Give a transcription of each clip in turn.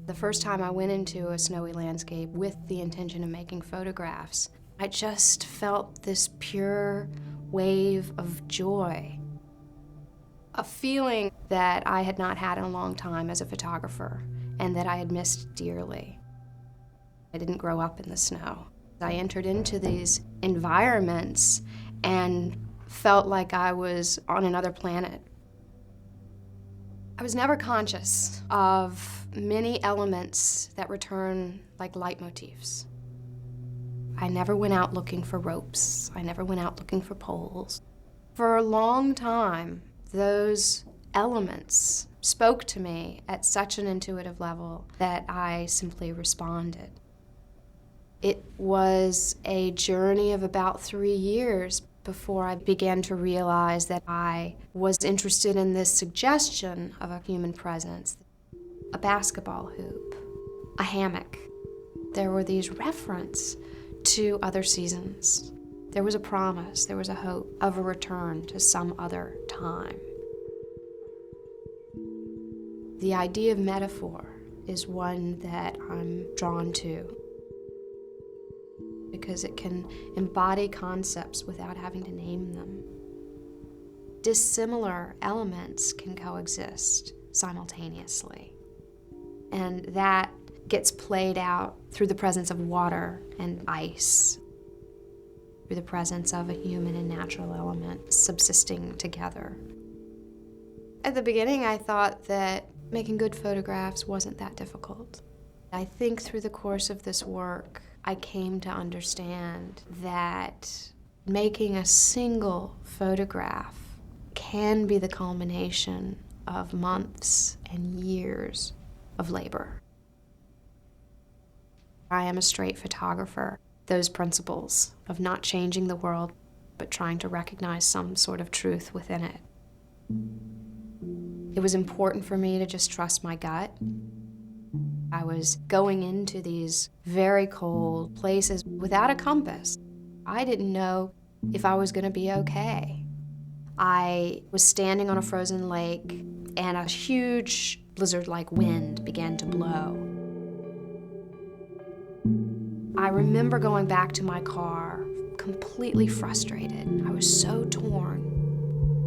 The first time I went into a snowy landscape with the intention of making photographs, I just felt this pure wave of joy. A feeling that I had not had in a long time as a photographer and that I had missed dearly. I didn't grow up in the snow. I entered into these environments and felt like I was on another planet. I was never conscious of many elements that return like leitmotifs. I never went out looking for ropes. I never went out looking for poles. For a long time, those elements spoke to me at such an intuitive level that I simply responded. It was a journey of about 3 years before I began to realize that I was interested in this suggestion of a human presence. A basketball hoop, a hammock. There were these references to other seasons. There was a promise, there was a hope of a return to some other time. The idea of metaphor is one that I'm drawn to because it can embody concepts without having to name them. Dissimilar elements can coexist simultaneously, and that gets played out through the presence of water and ice, through the presence of a human and natural element subsisting together. At the beginning, I thought that making good photographs wasn't that difficult. I think through the course of this work, I came to understand that making a single photograph can be the culmination of months and years of labor. I am a straight photographer. Those principles of not changing the world, but trying to recognize some sort of truth within it. It was important for me to just trust my gut. I was going into these very cold places without a compass. I didn't know if I was going to be okay. I was standing on a frozen lake and a huge blizzard-like wind began to blow. I remember going back to my car completely frustrated. I was so torn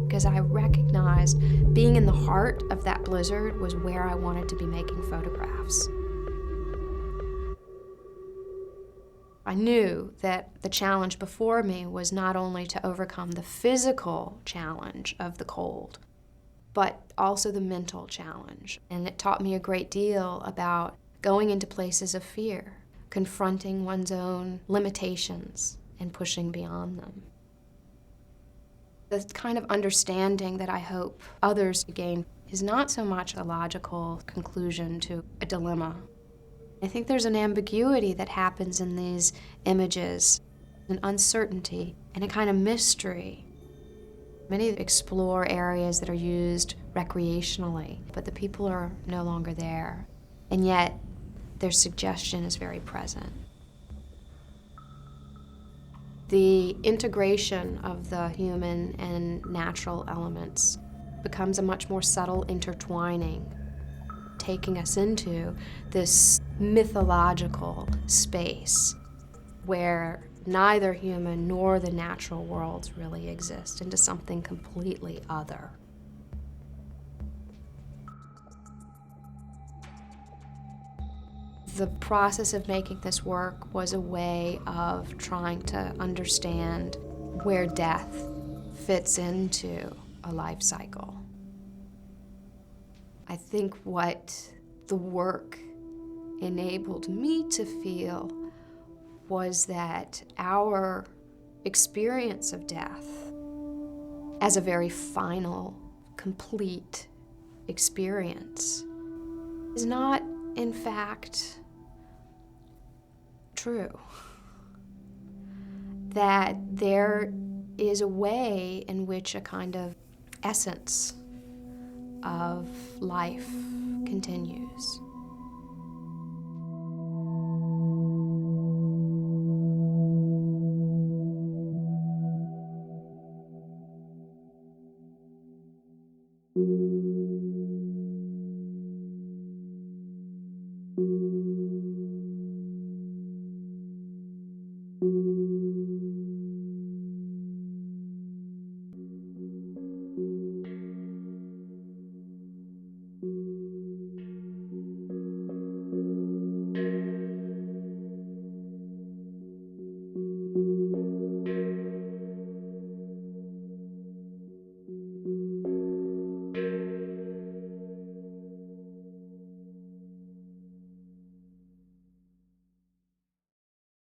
because I recognized being in the heart of that blizzard was where I wanted to be making photographs. I knew that the challenge before me was not only to overcome the physical challenge of the cold, but also the mental challenge. And it taught me a great deal about going into places of fear, confronting one's own limitations and pushing beyond them. The kind of understanding that I hope others gain is not so much a logical conclusion to a dilemma. I think there's an ambiguity that happens in these images, an uncertainty and a kind of mystery. Many explore areas that are used recreationally, but the people are no longer there, and yet their suggestion is very present. The integration of the human and natural elements becomes a much more subtle intertwining, taking us into this mythological space where neither human nor the natural worlds really exist, into something completely other. The process of making this work was a way of trying to understand where death fits into a life cycle. I think what the work enabled me to feel was that our experience of death as a very final, complete experience is not, in fact, true. That there is a way in which a kind of essence of life continues.